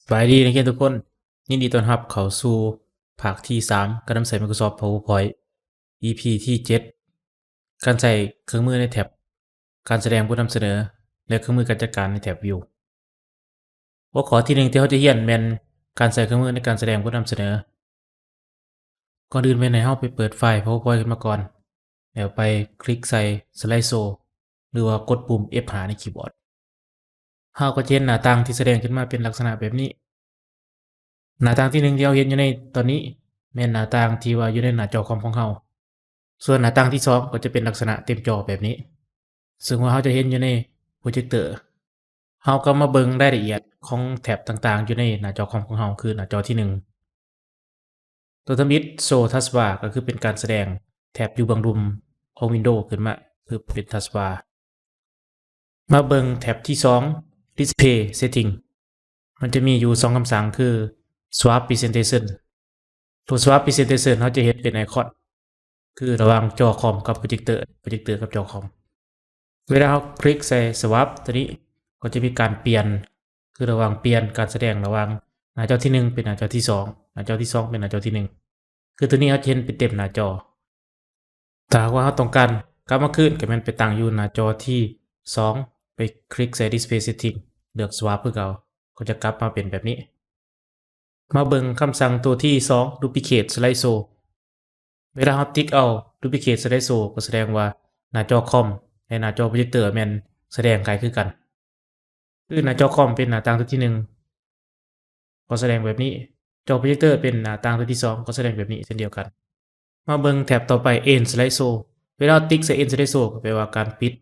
สวัสดีนักเรียนทุกคนยินดีต้อนรับเข้าสู่ภาคที่3การนำใช้ Microsoft PowerPoint EP ที่7การใช้เครื่องมือในแท็บการแสดงผู้นำเสนอและเครื่องมือการจัดการในแท็บ View หัวข้อที่1ที่เราจะเรียนแม่นการใช้เครื่องมือในการแสดงผู้นำเสนอก่อนอื่นแม่นให้เราไปเปิดไฟล์ PowerPoint ขึ้นมาก่อนแล้วไปคลิกใส่ Slide Show หรือว่ากดปุ่ม F5 ในคีย์บอร์ดเราก็จะเห็นหน้าต่างที่แสดงขึ้นมาเป็นลักษณะแบบนี้หน้าต่างที่1ที่เราเห็นอยู่ในตอนนี้แม่นหน้าต่างที่ว่าอยู่ในหน้าจอคอมของเราส่วนหน้าต่างที่2ก็จะเป็นลักษณะเต็มจอแบบนี้ซึ่งว่าเราจะเห็นอยู่ในโปรเจคเตอร์เราก็มาเบิ่งรายละเอียดของแท็บต่างๆอยู่ในหน้าจอคอมของเราคือหน้าจอที่1ตัวทำอิฐ Show Taskbar ก็คือเป็นการแสดงแท็บอยู่เบื้องรุมของ Windows ขึ้นมาคือเป็น Taskbar มาเบิ่งแท็บที่2 Display Setting มันจะมีอยู่2คำสั่งคือ Swap Presentation ตัว Swap Presentation เราจะเห็นเป็นไอคอนคือระหว่างจอคอมกับโปรเจคเตอร์กับจอคอมเวลาเราคลิกใส่ Swap ตัวนี้ก็จะมีการเปลี่ยนคือระหว่างเปลี่ยนการแสดงระหว่างหน้าจอที่1เป็นหน้าจอที่2หน้าจอที่2เป็นหน้าจอที่1คือตัวนี้เราจะเห็นเป็นเต็มหน้าจอถ้าว่าเราต้องการกลับมาคืนก็แม่นไปตั้งอยู่หน้าจอที่2ไปคลิกใส่ Display Setting เลือก Swap คือเก่าก็จะกลับมาเป็นแบบนี้มาเบิ่งคำสั่งตัวที่2 Duplicate Slide Show เวลาเราติ๊กเอา Duplicate Slide Show ก็แสดงว่าหน้าจอคอมและหน้าจอโปรเจคเตอร์แม่นแสดงคล้ายคือกันคือหน้าจอคอมเป็นหน้าต่างตัวที่1ก็แสดงแบบนี้จอโปรเจคเตอร์เป็นหน้าต่างตัวที่2ก็แสดงแบบนี้เช่นเดียวกันมาเบิ่งแท็บต่อไป End Slide Show เวลาติ๊กใส่ End Slide Show ก็แปลว่าการปิด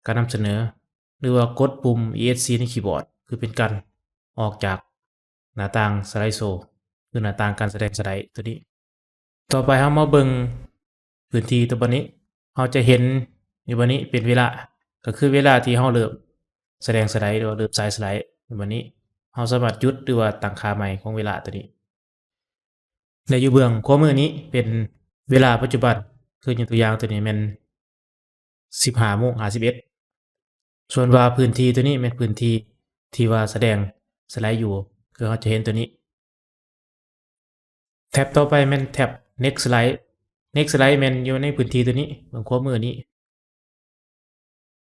การนำเสนอหรือว่ากดปุ่ม ESC ในคีย์บอร์ดคือเป็นการออกจากหน้าต่าง Slide Show คือหน้าต่างการแสดงสไลด์ตัวนี้ต่อไปเรามาเบิ่งพื้นที่ตัวบัดนี้เราจะเห็นอยู่บัดนี้เป็นเวลาก็คือเวลาที่เราเริ่มแสดงสไลด์หรือว่าเริ่มสายสไลด์อยู่บัดนี้เราสามารถหยุดหรือว่าตั้งค่าใหม่ของเวลาตัวนี้และอยู่เบื้องขวามือนี้เป็นเวลาปัจจุบันคืออย่างตัวอย่างตัวนี้แม่น 15:51 ส่วนว่าพื้นที่ตัวนี้แม่นพื้นที่ที่ว่าแสดงสไลด์อยู่คือเราจะเห็นตัวนี้แท็บต่อไปแม่นแท็บ Next Slide Next Slide แม่นอยู่ในพื้นที่ตัวนี้เบื้องขวามือนี้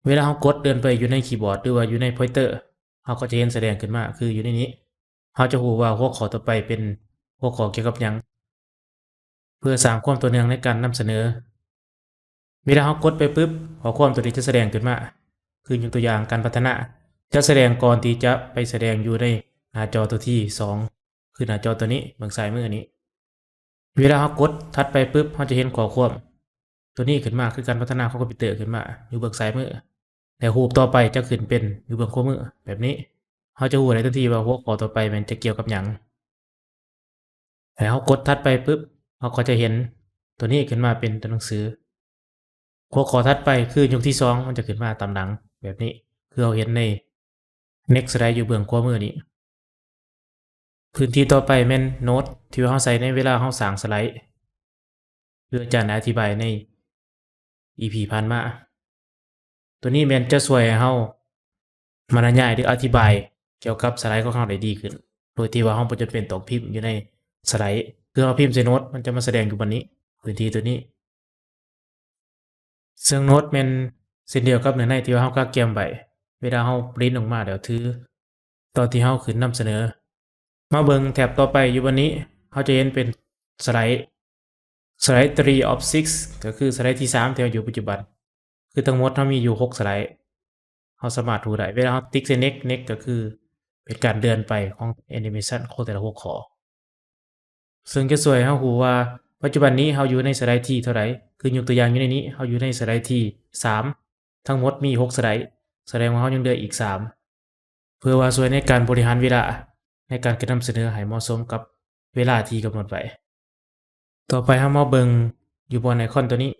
เวลาเรากดเดินไปอยู่ในคีย์บอร์ดหรือว่าอยู่ใน Pointer เราก็จะเห็นแสดงขึ้นมาคืออยู่ในนี้เราจะรู้ว่าหัวข้อต่อไปเป็นหัวข้อเกี่ยวกับหยังเพื่อสร้างความต่อเนื่องในการนำเสนอเวลาเรากดไปปุ๊บข้อความตัวนี้จะแสดงขึ้นมาคือยกตัวอย่างการพัฒนาจะแสดงก่อนที่จะไปแสดงอยู่ในหน้าจอตัวที่2คือหน้าจอตัวนี้เบื้องซ้ายมือนี้เวลาเรากดถัดไปปุ๊บเราจะเห็นข้อความตัวนี้ขึ้นมาคือการพัฒนาของคอมพิวเตอร์ขึ้นมาอยู่เบื้องซ้ายมือแต่รูปต่อไปจะขึ้นเป็นอยู่เบื้องขวามือแบบนี้เราจะรู้ได้ทันทีว่าหัวข้อต่อไปมันจะเกี่ยวกับหยังแล้วเรากดถัดไปปุ๊บเราก็จะเห็นตัวนี้ขึ้นมาเป็นตัวหนังสือหัวข้อถัดไปคือยกที่2มันจะขึ้นมาตามหลังแบบนี้คือเราเห็นใน Next Slide อยู่เบื้องขวามือนี้พื้นที่ต่อไปแม่นโน้ตที่เราใส่ในเวลาเราสร้างสไลด์คืออาจารย์อธิบายใน EP ผ่านมาตัวนี้แม่นจะช่วยให้เราบรรยายหรืออธิบายเกี่ยวกับสไลด์ของเราได้ดีขึ้นโดยที่ว่าเราบ่จำเป็นต้องพิมพ์อยู่ในสไลด์คือเราพิมพ์ใส่โน้ตมันจะมาแสดงอยู่บนนี้พื้นที่ตัวนี้ซึ่งโน้ตแม่นเช่นเดียวกับเนื้อในที่ว่าเราก็เตรียมไว้เวลาเราปริ้นออกมาแล้วถือตอนที่เราขึ้นนำเสนอมาเบิ่งแท็บต่อไปอยู่บนนี้เราจะเห็นเป็นสไลด์3 of 6ก็คือสไลด์ที่3ที่เราอยู่ปัจจุบันคือทั้งหมดเรามีอยู่6สไลด์เราสามารถดูได้เวลาเราติ๊กใส่ next ก็คือเป็นการเดินไปของแอนิเมชันของแต่ละหัวข้อซึ่งจะช่วยให้เรารู้ว่าปัจจุบันนี้เราอยู่ในสไลด์ที่เท่าไหร่คือยกตัวอย่างอยู่ในนี้เราอยู่ในสไลด์ที่3ทั้งหมดมี6สไลด์แสดงว่าเรายังเหลืออีก3เพื่อว่าช่วยในการบริหารเวลาในการนำเสนอให้เหมาะสมกับเวลาที่กำหนดไว้ต่อไปเรามาเบิ่งอยู่บนไอคอนตัวนี้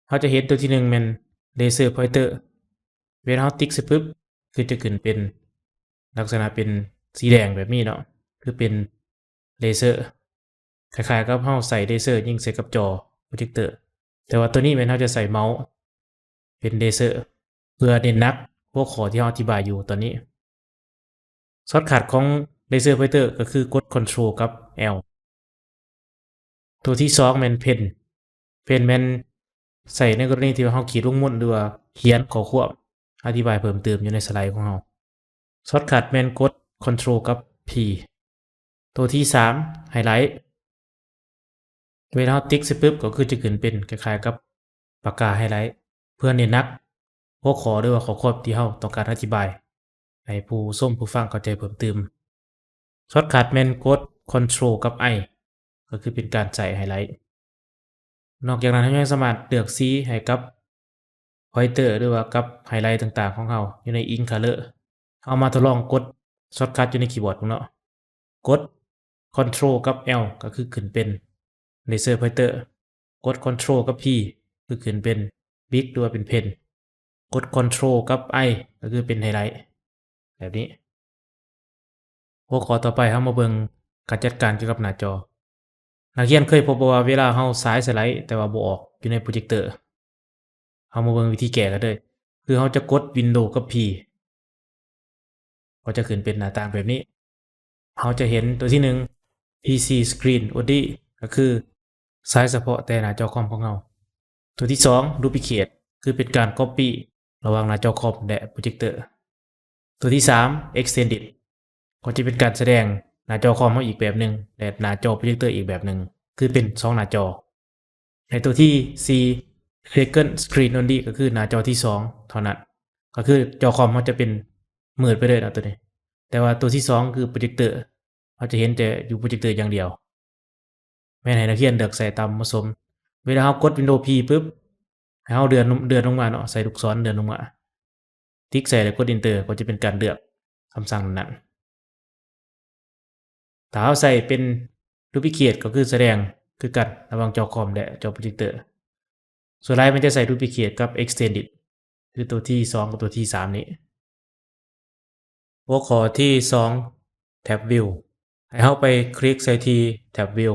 เราจะเห็นตัวที่1แม่น Laser Pointer เวลาเราติ๊กใส่ปุ๊บคือจะขึ้นเป็นลักษณะเป็นสีแดงแบบนี้เนาะคือเป็นเลเซอร์คล้ายๆกับเราใส่เลเซอร์ยิงใส่กับจอโปรเจคเตอร์แต่ว่าตัวนี้แม่นเราจะใส่เมาส์เป็นเลเซอร์เพื่อเน้นหนักหัวข้อที่เราอธิบายอยู่ตอนนี้ช็อตคัทของ Laser Pointer ก็คือกด Control กับ L ตัวที่2แม่น Pen แม่นใช้ในกรณีที่ว่าเราขีดลงม่นหรือว่าเขียนข้อความอธิบายเพิ่มเติมอยู่ในสไลด์ของเรา Shortcut แม่นกด Control กับ P ตัวที่3 Highlight เวลาเราติ๊กเสร็จปุ๊บก็คือจะขึ้นเป็นคล้ายๆกับปากกาไฮไลท์เพื่อเน้นหนักหัวข้อหรือว่าข้อความที่เราต้องการอธิบายให้ผู้ชมผู้ฟังเข้าใจเพิ่มเติมช็อตคัทแม่นกด Control กับ I ก็คือเป็นการใส่ไฮไลท์นอกจากนั้นเรายังสามารถเลือกสีให้กับ pointer หรือว่ากับไฮไลท์ต่างๆของเราอยู่ใน Ink Color เอามาทดลองกดช็อตคัทอยู่ในคีย์บอร์ดของเรากด Control กับ L ก็คือขึ้นเป็น Laser Pointer กด Control กับ P คือขึ้นเป็น Big หรือว่าเป็น Pen กด Control กับ I ก็คือเป็นไฮไลท์แบบนี้หัวข้อต่อไปเรามาเบิ่งการจัดการเกี่ยวกับหน้าจอนักเรียนเคยพบว่าเวลาเราซ้ายสไลด์แต่ว่าบ่ออกอยู่ในโปรเจคเตอร์เรามาเบิ่งวิธีแก้กันเลยคือเราจะกด Windows กับ P ก็จะขึ้นเป็นหน้าต่างแบบนี้เราจะเห็นตัวที่1 PC Screen Only ก็คือใช้เฉพาะแต่หน้าจอคอมของเราตัวที่2 Duplicate คือเป็นการ Copy ระหว่างหน้าจอคอมและโปรเจคเตอร์ตัวที่3 Extended ก็จะเป็นการแสดงหน้าจอคอมเราอีกแบบหนึ่งและหน้าจอโปรเจคเตอร์อีกแบบหนึ่งคือเป็น2หน้าจอในตัวที่4 Second Screen Only ก็คือหน้าจอที่2เท่านั้นก็คือจอคอมมันจะเป็นมืดไปเลยนะตัวนี้แต่ว่าตัวที่2คือโปรเจคเตอร์เราจะเห็นแต่อยู่โปรเจคเตอร์อย่างเดียวแม่นให้นักเรียนเลือกใส่ตามเหมาะสมเวลาเรากด Windows P ปุ๊บให้เราเดือนลงมาเนาะใส่ลูกศรเดือนลงมาติ๊กใส่แล้วกด Enter ก็จะเป็นการเลือกคำสั่งนั้นถ้าเราใส่เป็น Duplicate ก็คือแสดงคือกันระหว่างจอคอมและจอโปรเจคเตอร์ส่วนไลน์มันจะใส่ Duplicate กับ Extended คือตัวที่2กับตัวที่3นี้หัวข้อที่2 Tab View ให้เราไปคลิกใส่ที่ Tab View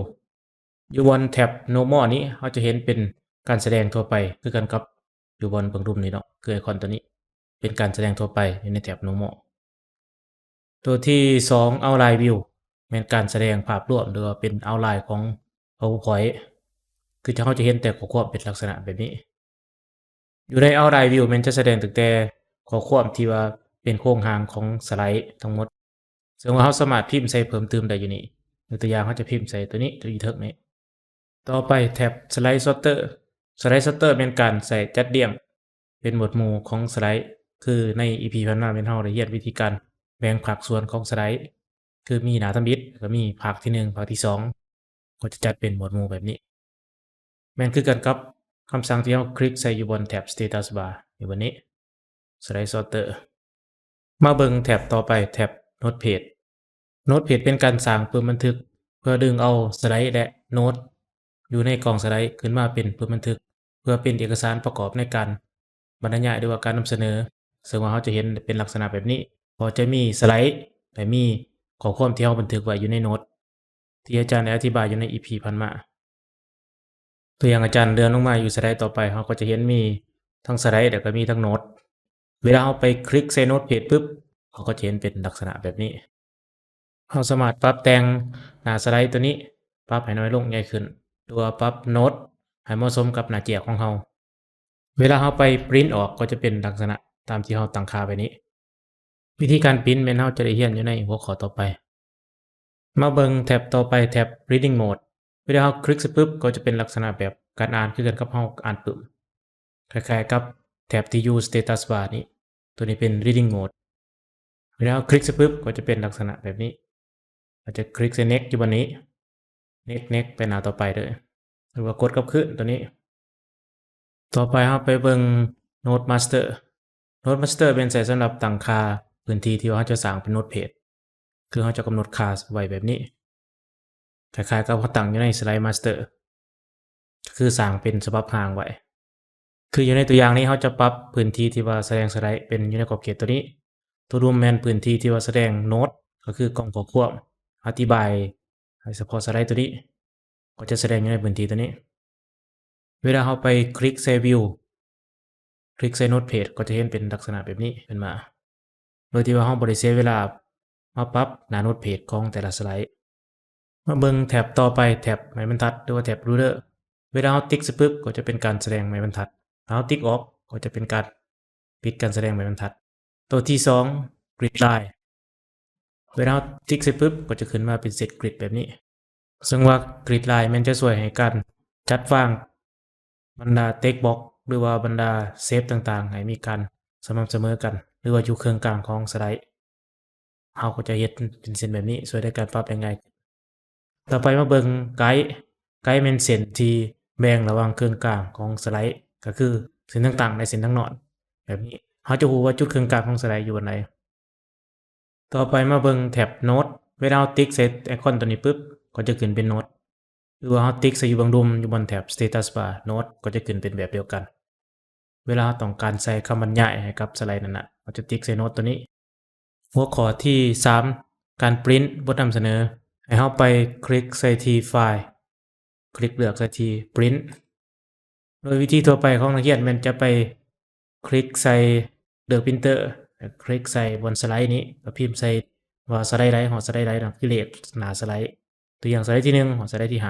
อยู่บนแท็บ Normal นี้เราจะเห็นเป็นการแสดงทั่วไปคือกันกับอยู่บนเบิ่งรูปนี้เนาะคือไอคอนตัวนี้เป็นการแสดงทั่วไปอยู่ในแท็บ Normal ตัวที่2 Outline View เป็นการแสดงภาพรวมหรือว่าเป็น outline ของ PowerPoint คือเราจะเห็นแต่ข้อความเป็นลักษณะแบบนี้อยู่ใน Outline View มันจะแสดงตั้งแต่ข้อความที่ว่าเป็นโครงหางของสไลด์ทั้งหมดซึ่งว่าเราสามารถพิมพ์ใส่เพิ่มเติมได้อยู่นี่ตัวอย่างเราจะพิมพ์ใส่ตัวนี้ตัวอีเทิร์กนี้ต่อไปแท็บ Slide Sorter Slide Sorter เป็นการใส่จัดเรียงเป็นหมวดหมู่ของสไลด์คือใน EP ผ่านมาเป็นเราได้เรียนวิธีการแบ่งภาคส่วนของสไลด์คือมีหน้าทำอิฐก็มีภาคที่1ภาคที่2ก็จะจัดเป็นหมวดหมู่แบบนี้แม่นคือกันกับคำสั่งที่เราคลิกใส่อยู่บนแท็บ Status Bar อยู่บนนี้ Slide Sorter มาเบิ่งแท็บต่อไปแท็บ Note Page Note Page เป็นการสร้างปืนบันทึกเพื่อดึงเอาสไลด์และโน้ตอยู่ในกล่องสไลด์ขึ้นมาเป็นปืนบันทึกเพื่อเป็นเอกสารประกอบในการบรรยายหรือว่าการนำเสนอซึ่งว่าเราจะเห็นเป็นลักษณะแบบนี้พอจะมีสไลด์และมีข้อความที่เราบันทึกไว้อยู่ในโน้ตที่อาจารย์ได้อธิบายอยู่ใน EP ผ่านมาตัวอย่างอาจารย์เลื่อนลงมาอยู่สไลด์ต่อไปเราก็จะเห็นมีทั้งสไลด์แล้วก็มีทั้งโน้ตเวลาเราไปคลิกใส่โน้ตเพจปุ๊บเราก็จะเห็นเป็นลักษณะแบบนี้เราสามารถปรับแต่งหน้าสไลด์ตัวนี้ปรับให้น้อยลงใหญ่ขึ้นหรือว่าปรับโน้ตให้เหมาะสมกับหน้าจอของเราเวลาเราไปปริ้นออกก็จะเป็นลักษณะตามที่เราตั้งค่าไว้นี้วิธีการปริ้นแม่นเราจะได้เรียนอยู่ในหัวข้อต่อไปมาเบิ่งแท็บต่อไปแท็บ Reading Mode เวลาเราคลิกปุ๊บก็จะเป็นลักษณะแบบการอ่านคือกันกับเราอ่านปุ่มคล้ายๆกับแท็บที่อยู่ Status Bar นี้ตัวนี้เป็น Reading Mode เวลาเราคลิกปุ๊บก็จะเป็นลักษณะแบบนี้เราจะคลิกใส่ Next อยู่บนนี้ Next ไปหน้าต่อไปเลยหรือว่ากดกลับขึ้นตัวนี้ต่อไปเราไปเบิ่ง Note Master Note Master เป็นใช้สำหรับตั้งค่าพื้นที่ที่เราจะสร้างเป็น Note Page คือเราจะกำหนดค่าไว้แบบนี้คล้ายๆกับเราตั้งอยู่ใน Slide Master คือสร้างเป็นฉบับห่างไว้คืออยู่ในตัวอย่างนี้เราจะปรับพื้นที่ที่ว่าแสดงสไลด์เป็นอยู่ในขอบเขตตัวนี้ตัวรวมแม่นพื้นที่ที่ว่าแสดงโน้ตก็คือกล่องข้อความอธิบายให้เฉพาะสไลด์ตัวนี้ก็จะแสดงอยู่ในพื้นที่ตัวนี้เวลาเราไปคลิกใส่ View คลิกใส่ Note Page ก็จะเห็นเป็นลักษณะแบบนี้ขึ้นมาโดยที่ว่าเราบ่ได้เสียเวลา มาปรับหน้าโน้ตเพจของแต่ละสไลด์มาเบิ่งแท็บต่อไปแท็บไม้บรรทัดหรือว่าแท็บ ruler เวลาเราติ๊กเสร็จปุ๊บก็จะเป็นการแสดงไม้บรรทัดถ้าเราติ๊กออกก็จะเป็นการปิดการแสดงไม้บรรทัดตัวที่2 grid line เวลาเราติ๊กเสร็จปุ๊บก็จะขึ้นมาเป็นเซตกริดแบบนี้ซึ่งว่า grid line มันจะช่วยให้การจัดวางบรรดา text box หรือว่าบรรดาเซฟต่างๆให้มีการสม่ำเสมอกันหรือว่าอยู่เครื่องกลางของสไลด์เราก็จะเฮ็ดเป็นเส้นแบบนี้ช่วยในการปรับได้ง่ายต่อไปมาเบิ่งไกด์เป็นเส้นที่แบ่งระหว่างเครื่องกลางของสไลด์ก็คือเส้นต่างๆในเส้นทั้งนอนแบบนี้เราจะรู้ว่าจุดเครื่องกลางของสไลด์อยู่บนไหนต่อไปมาเบิ่งแท็บโน้ตเวลาเราติ๊กใส่ไอคอนตัวนี้ปุ๊บก็จะขึ้นเป็นโน้ตหรือว่าเราติ๊กใส่อยู่บางดุมอยู่บนแท็บ status bar โน้ตก็จะขึ้นเป็นแบบเดียวกันเวลาเราต้องการใส่คำบรรยายให้กับสไลด์นั้นนะเราจะติ๊กใส่โน้ตตัวนี้หัวข้อที่3การปริ้นบทนำเสนอให้เราไปคลิกใส่ที่ไฟล์คลิกเลือกใส่ที่ print โดยวิธีทั่วไปของนักเรียนมันจะไปคลิกใส่เลือก printer คลิกใส่บนสไลด์นี้แล้วพิมพ์ใส่ว่าสไลด์ใดของสไลด์ใดนะคือเลขหน้าสไลด์ตัวอย่างสไลด์ที่1ของสไลด์ที่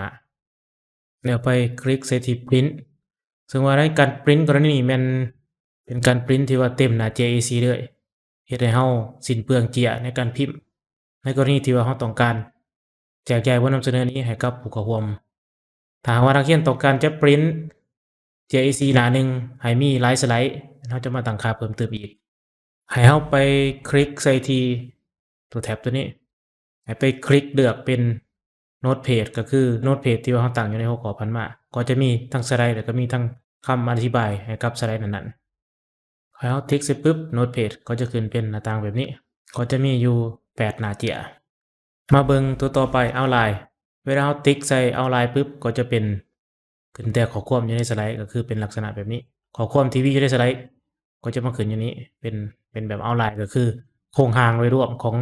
5แล้วไปคลิกใส่ที่ print ซึ่งว่าในการ print กรณีนี้มันเป็นการ print ที่ว่าเต็มหน้า JAC เลยเฮ็ดให้เราสิ้นเปลืองเจียในการพิมพ์ในกรณีที่ว่าเราต้องการแจกจ่ายบทนำเสนอนี้ให้กับผู้เข้าร่วมถ้าหากว่านักเรียนต้องการจะ print JAC หน้าหนึ่งให้มีหลายสไลด์เราจะมาตั้งค่าเพิ่มเติมอีกให้เราไปคลิกใส่ที่ตัวแท็บตัวนี้ให้ไปคลิกเลือกเป็นโน้ตเพจก็คือโน้ตเพจที่ว่าเราตั้งอยู่ในหัวข้อพันมาก็จะมีทั้งสไลด์แล้วก็มีทั้งคำอธิบายให้กับสไลด์นั้นๆให้เราติ๊กเสร็จปุ๊บโน้ตเพจก็จะขึ้นเป็นหน้าต่างแบบนี้ก็จะมีอยู่8หน้าเจียมาเบิ่งตัวต่อไปเอาไลน์เวลาเราติ๊กใส่เอาไลน์ปุ๊บก็จะเป็นขึ้นแต่ข้อความอยู่ในสไลด์ก็คือเป็นลักษณะแบบนี้ข้อความที่มีอยู่ในสไลด์ก็จะมาขึ้นอยู่นี้เป็นแบบเอาไลน์ก็คือโครงหางโดยรวมของ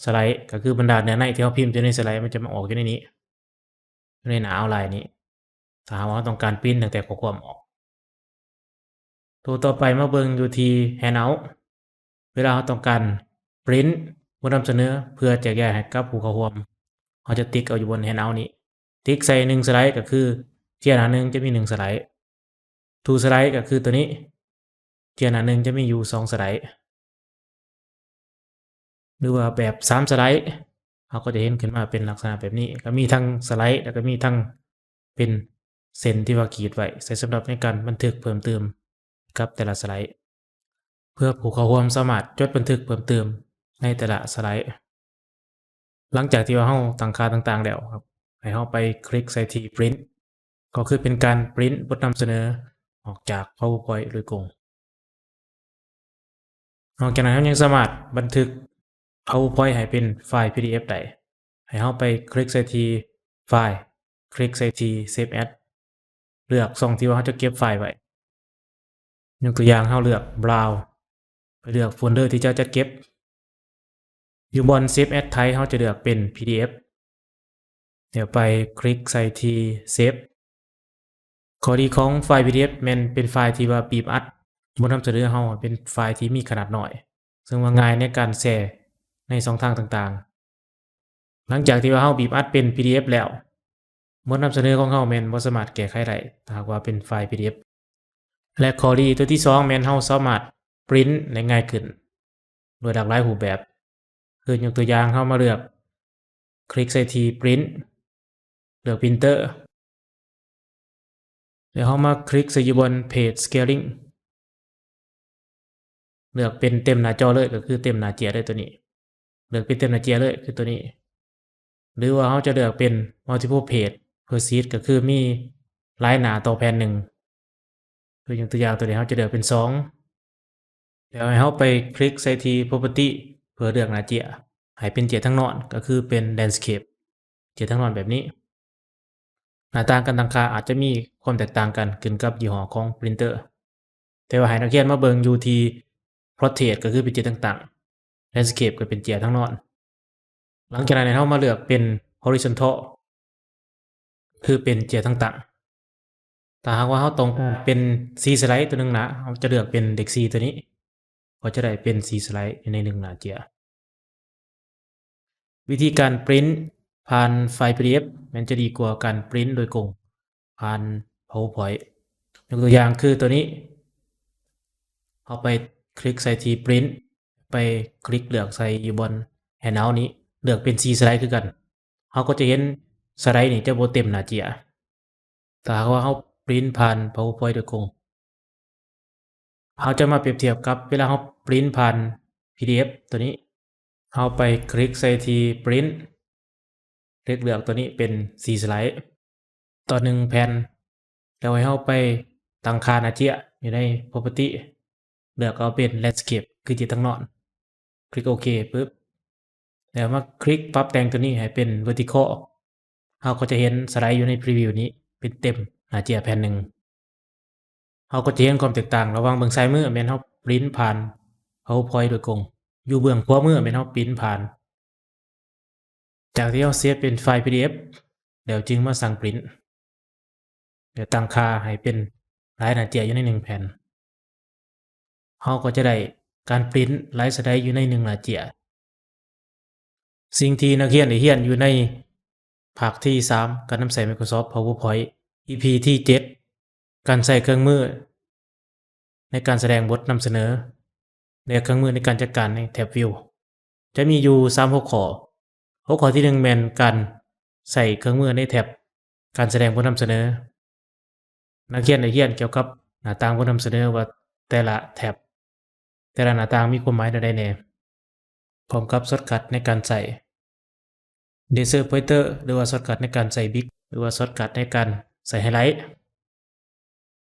สไลด์ก็คือบรรดาเนื้อในที่เราพิมพ์อยู่ในสไลด์มันจะมาออกอยู่ในนี้ในหน้าเอาไลน์นี้ถ้าเราต้องการพิมพ์ตั้งแต่ข้อความออกตัวต่อไปมาเบิ่งอยู่ที่ Handout เวลาเราต้องการปริ้นบทนำเสนอเพื่อแจกจ่ายให้กับผู้เข้าร่วมเราจะติ๊กเอาอยู่บน Handout นี้ติ๊กใส่1สไลด์ก็คือเทียร์หน้านึงจะมี1สไลด์2สไลด์ก็คือตัวนี้เทียร์หน้านึงจะมีอยู่2สไลด์หรือว่าแบบ3สไลด์เราก็จะเห็นขึ้นมาเป็นลักษณะแบบนี้ก็มีทั้งสไลด์แล้วก็มีทั้งเป็นเส้นที่ว่าขีดไว้ใช้สำหรับในการบันทึกเพิ่มเติมกับแต่ละสไลด์เพื่อผู้เข้าร่วมสามารถจดบันทึกเพิ่มเติมในแต่ละสไลด์หลังจากที่ว่าเราตั้งค่าต่างๆแล้วครับให้เราไปคลิกใส่ที่ print ก็คือเป็นการ print บทนำเสนอออกจาก PowerPoint โดยตรงนอกจากนั้นเรายังสามารถบันทึก PowerPoint ให้เป็นไฟล์ PDF ได้ให้เราไปคลิกใส่ที่ไฟล์คลิกใส่ที่ Save As เลือกช่องที่ว่าเราจะเก็บไฟล์ไว้ยกตัวอย่างเราเลือก Browse ไปเลือกโฟลเดอร์ที่จะจัดเก็บอยู่บน Save As Type เราจะเลือกเป็น PDF เดี๋ยวไปคลิกใส่ที่ Save ข้อดีของไฟล์ PDF มันเป็นไฟล์ที่ว่าบีบอัดบนนำเสนอเราเป็นไฟล์ที่มีขนาดน้อยซึ่งว่าง่ายในการแชร์ในช่องทางต่างๆหลังจากที่ว่าเราบีบอัดเป็น PDF แล้วบทนำเสนอของเราแม่นบ่สามารถแก้ไขได้ถ้าหากว่าเป็นไฟล์ PDF และข้อดีตัวที่2แม่นเราสามารถปริ้นได้ง่ายขึ้นโดยหลากหลายรูปแบบคือยกตัวอย่างเรามาเลือกคลิกใส่ที่ Print เลือก Printer แล้วเรามาคลิกใส่อยู่บน Page Scaling เลือกเป็นเต็มหน้าจอเลยก็คือเต็มหน้าเจียเลยตัวนี้เลือกเป็นเต็มหน้าเจียเลยคือตัวนี้หรือว่าเราจะเลือกเป็น Multiple Page Proceed ก็คือมีหลายหน้าต่อแผ่นหนึ่งคือยกตัวอย่างตัวนี้เราจะเลือกเป็น2แล้วให้เราไปคลิกใส่ที่ Property เพื่อเลือกหน้าเจียให้เป็นเจียทั้งนอนก็คือเป็น Landscape เจียทั้งนอนแบบนี้หน้าต่างกันต่างค่าอาจจะมีความแตกต่างกันขึ้นกับยี่ห้อของปรินเตอร์แต่ว่าให้นักเรียนมาเบิ่งอยู่ที่ Portrait ก็คือเป็นเจียต่างๆ Landscape ก็เป็นเจียทั้งนอนหลังจากนั้นเรามาเลือกเป็น Horizontal คือเป็นเจียต่างๆถ้าหากว่าเราต้องเป็น4สไลด์ตัวนึงนะเราจะเลือกเป็นเลข4ตัวนี้ก็จะได้เป็น4สไลด์ใน1หน้าเจีย วิธีการปริ้นผ่านไฟล์ PDF มันจะดีกว่าการปริ้นโดยกงผ่าน PowerPoint ยกตัวอย่างคือตัวนี้เอาไปคลิกใส่ที่ปริ้นไปคลิกเลือกใส่อยู่บน Handout นี้เลือกเป็น4สไลด์คือกันเราก็จะเห็นสไลด์นี่จะบ่เต็มหน้าเจียถ้าหากว่าเราปริ้นผ่าน PowerPoint โดยกงเราจะมาเปรียบเทียบกับเวลาเราปริ้นผ่าน PDF ตัวนี้เราไปคลิกใส่ที่ปริ้นเลือกตัวนี้เป็น4สไลด์ต่อ1แผ่นแล้วให้เราไปตั้งค่าหน้าเจียอยู่ใน Property เลือกเอาเป็น Landscape คือที่ตั้งนอนคลิกโอเคปึ๊บแล้วมาคลิกปรับแต่งตัวนี้ให้เป็น Vertical เราก็จะเห็นสไลด์อยู่ใน Preview นี้เป็นเต็มหน้าเจียแผ่นหนึ่งเราก็จะเห็นความแตกต่างระหว่างเบื้องซ้ายมือแม่นเราปริ้นผ่าน PowerPoint โดยกงอยู่เบื้องขวามือแม่นเราปริ้นผ่านจากที่เราเซฟเป็นไฟล์ PDF แล้วจึงมาสั่งปริ้นเดี๋ยวตั้งค่าให้เป็นหลายหน้าเจียอยู่ใน1แผ่นเราก็จะได้การปริ้นหลายสไลด์อยู่ใน1หน้าเจียสิ่งที่นักเรียนได้เรียนอยู่ในภาคที่3การนำใช้ Microsoft PowerPoint EP ที่7การใช้เครื่องมือในการแสดงบทนำเสนอและเครื่องมือในการจัดการในแท็บ View จะมีอยู่3หัวข้อหัวข้อที่1แม่นการใส่เครื่องมือในแท็บการแสดงบทนำเสนอนักเรียนได้เรียนเกี่ยวกับหน้าต่างบทนำเสนอว่าแต่ละแท็บแต่ละหน้าต่างมีความหมายใดๆแน่พร้อมกับช็อตคัทในการใส่ Laser Pointer หรือว่าช็อตคัทในการใส่ Big หรือว่าช็อตคัทในการใส่ไฮไลท์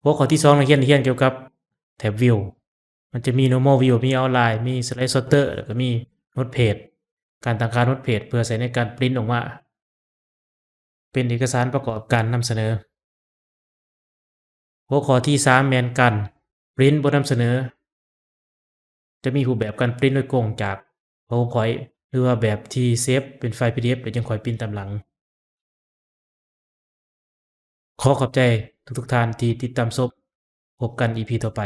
หัวข้อที่2นักเรียนได้เรียนเกี่ยวกับแท็บ View มันจะมี Normal View มี Outline มี Slide Sorter แล้วก็มี Note Page การตั้งค่า Note Page เพื่อใช้ในการปริ้นออกมาเป็นเอกสารประกอบการนำเสนอหัวข้อที่3แม่นการปริ้นบทนำเสนอจะมีรูปแบบการปริ้นโดยกงจาก PowerPoint หรือว่าแบบที่เซฟเป็นไฟล์ PDF แล้วจังค่อยปริ้นตามหลังขอขอบใจทุกๆท่านที่ติดตามชมพบกัน EP ต่อไป